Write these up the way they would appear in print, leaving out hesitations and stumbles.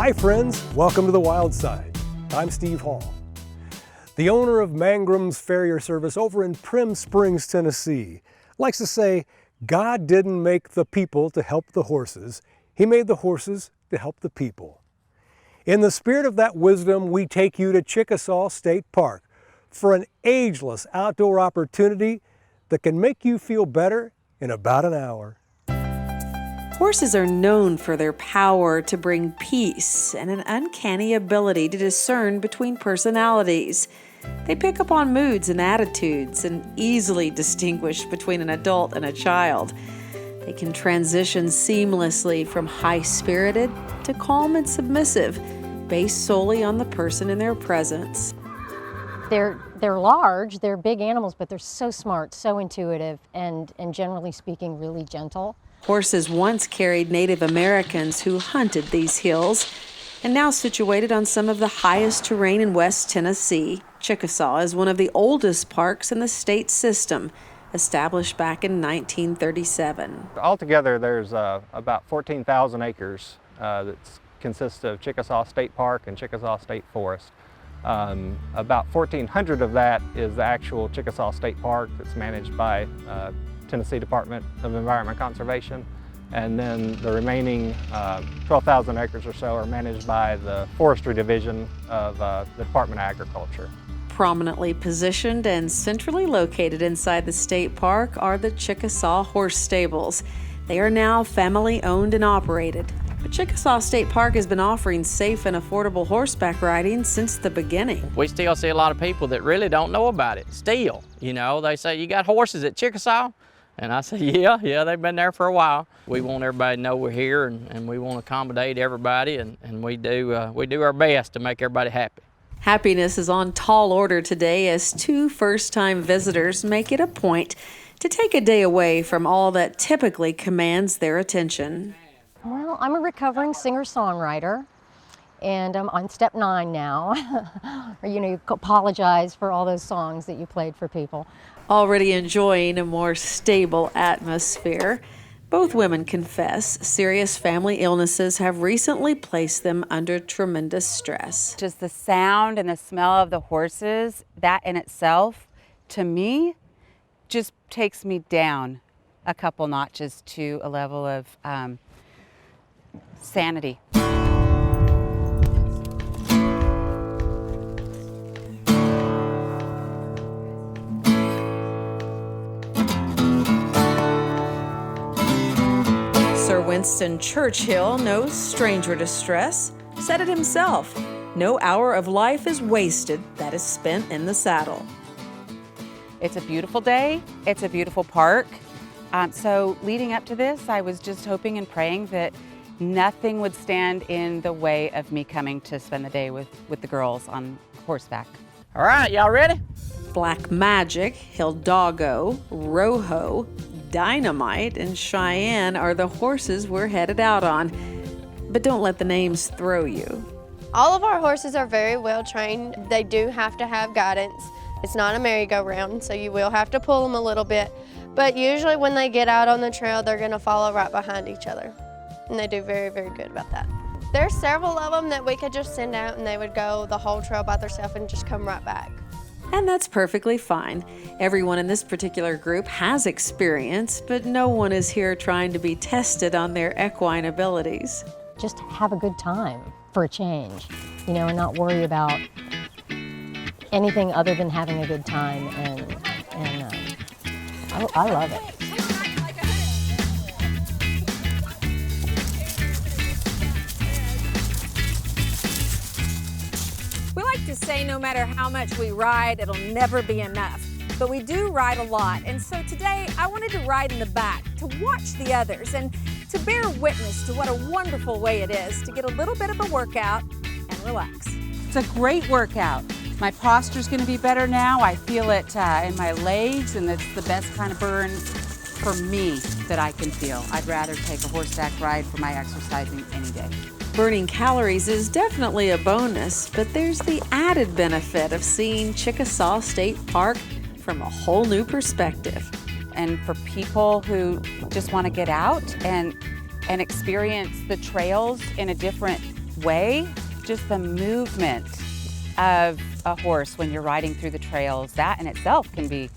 Hi friends, welcome to the Wild Side. I'm Steve Hall, the owner of Mangrum Farrier Service over in Primm Springs, Tennessee. Likes to say, God didn't make the people to help the horses. He made the horses to help the people. In the spirit of that wisdom, we take you to Chickasaw State Park for an ageless outdoor opportunity that can make you feel better in about an hour. Horses are known for their power to bring peace and an uncanny ability to discern between personalities. They pick up on moods and attitudes and easily distinguish between an adult and a child. They can transition seamlessly from high-spirited to calm and submissive, based solely on the person in their presence. They're large, they're big animals, but they're so smart, so intuitive, and generally speaking, really gentle. Horses once carried Native Americans who hunted these hills, and now situated on some of the highest terrain in West Tennessee, Chickasaw is one of the oldest parks in the state system, established back in 1937. Altogether, there's about 14,000 acres that consists of Chickasaw State Park and Chickasaw State Forest. About 1,400 of that is the actual Chickasaw State Park that's managed by Tennessee Department of Environment Conservation, and then the remaining 12,000 acres or so are managed by the Forestry Division of the Department of Agriculture. Prominently positioned and centrally located inside the state park are the Chickasaw Horse Stables. They are now family owned and operated. But Chickasaw State Park has been offering safe and affordable horseback riding since the beginning. We still see a lot of people that really don't know about it, still. You know, they say, you got horses at Chickasaw? And I say, yeah, they've been there for a while. We want everybody to know we're here, and we want to accommodate everybody, and we do our best to make everybody happy. Happiness is on tall order today as two first-time visitors make it a point to take a day away from all that typically commands their attention. Well, I'm a recovering singer-songwriter, and I'm on step 9 now. You apologize for all those songs that you played for people. Already enjoying a more stable atmosphere, both women confess serious family illnesses have recently placed them under tremendous stress. Just the sound and the smell of the horses, that in itself, to me, just takes me down a couple notches to a level of sanity. Sir Winston Churchill, no stranger to stress, said it himself, "No hour of life is wasted that is spent in the saddle." It's a beautiful day, it's a beautiful park. So leading up to this, I was just hoping and praying that nothing would stand in the way of me coming to spend the day with the girls on horseback. All right, y'all ready? Black Magic, Hildoggo, Rojo, Dynamite, and Cheyenne are the horses we're headed out on. But don't let the names throw you. All of our horses are very well trained. They do have to have guidance. It's not a merry-go-round, so you will have to pull them a little bit. But usually when they get out on the trail, they're gonna follow right behind each other. And they do very, very good about that. There's several of them that we could just send out and they would go the whole trail by themselves and just come right back. And that's perfectly fine. Everyone in this particular group has experience, but no one is here trying to be tested on their equine abilities. Just have a good time for a change, and not worry about anything other than having a good time, and I love it. We like to say no matter how much we ride, it'll never be enough. But we do ride a lot, and so today I wanted to ride in the back to watch the others and to bear witness to what a wonderful way it is to get a little bit of a workout and relax. It's a great workout. My posture's gonna be better now. I feel it in my legs, and it's the best kind of burn for me that I can feel. I'd rather take a horseback ride for my exercising any day. Burning calories is definitely a bonus, but there's the added benefit of seeing Chickasaw State Park from a whole new perspective. And for people who just want to get out and experience the trails in a different way, just the movement of a horse when you're riding through the trails, that in itself can be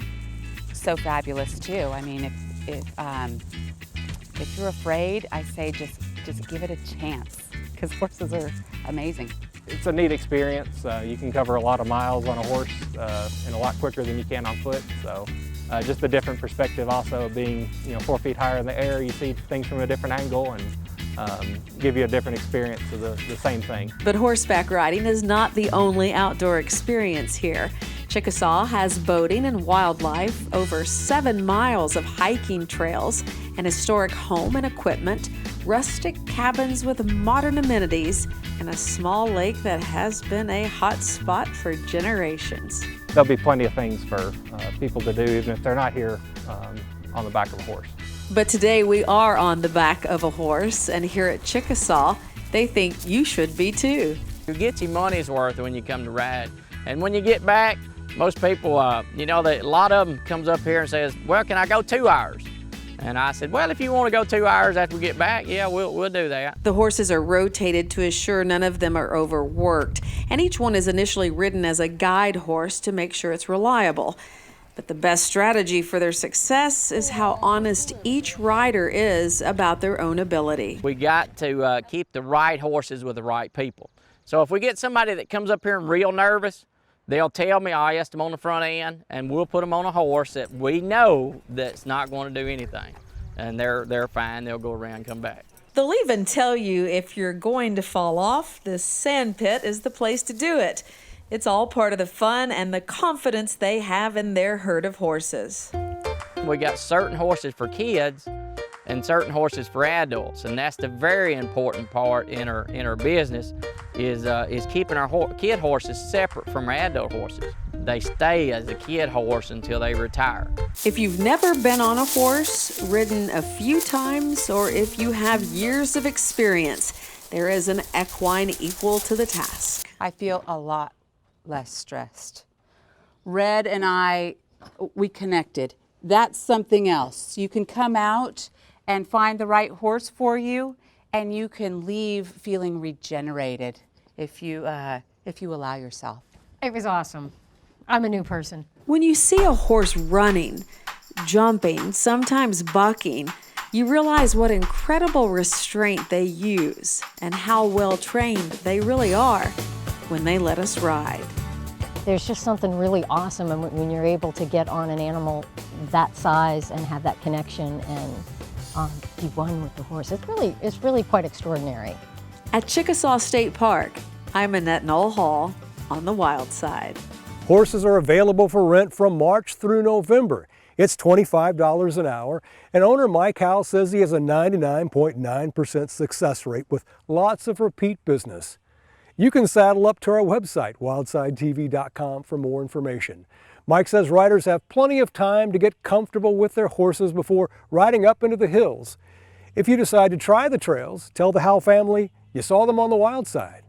so fabulous too. I mean, if you're afraid, I say just give it a chance, because horses are amazing. It's a neat experience. You can cover a lot of miles on a horse and a lot quicker than you can on foot. So just a different perspective also of being 4 feet higher in the air. You see things from a different angle and give you a different experience of the same thing. But horseback riding is not the only outdoor experience here. Chickasaw has boating and wildlife, over 7 miles of hiking trails, an historic home and equipment, rustic cabins with modern amenities, and a small lake that has been a hot spot for generations. There'll be plenty of things for people to do even if they're not here on the back of a horse. But today we are on the back of a horse, and here at Chickasaw, they think you should be too. You get your money's worth when you come to ride. And when you get back, most people, a lot of them comes up here and says, well, can I go 2 hours? And I said, well, if you want to go 2 hours after we get back, yeah, we'll do that. The horses are rotated to assure none of them are overworked, and each one is initially ridden as a guide horse to make sure it's reliable. But the best strategy for their success is how honest each rider is about their own ability. We got to keep the right horses with the right people. So if we get somebody that comes up here and real nervous, they'll tell me, I asked them on the front end, and we'll put them on a horse that we know that's not going to do anything. And they're fine, they'll go around and come back. They'll even tell you if you're going to fall off, the sand pit is the place to do it. It's all part of the fun and the confidence they have in their herd of horses. We got certain horses for kids and certain horses for adults, and that's the very important part in our business is keeping our kid horses separate from our adult horses. They stay as a kid horse until they retire. If you've never been on a horse, ridden a few times, or if you have years of experience, there is an equine equal to the task. I feel a lot less stressed. Red and I, we connected. That's something else. You can come out and find the right horse for you, and you can leave feeling regenerated if you allow yourself. It was awesome. I'm a new person. When you see a horse running, jumping, sometimes bucking, you realize what incredible restraint they use and how well trained they really are when they let us ride. There's just something really awesome when you're able to get on an animal that size and have that connection and be one with the horse. It's really quite extraordinary. At Chickasaw State Park, I'm Annette Noel Hall on the wild side. Horses are available for rent from March through November. It's $25 an hour, and owner Mike Howell says he has a 99.9% success rate with lots of repeat business. You can saddle up to our website, wildsidetv.com, for more information. Mike says riders have plenty of time to get comfortable with their horses before riding up into the hills. If you decide to try the trails, tell the Howell family you saw them on the wild side.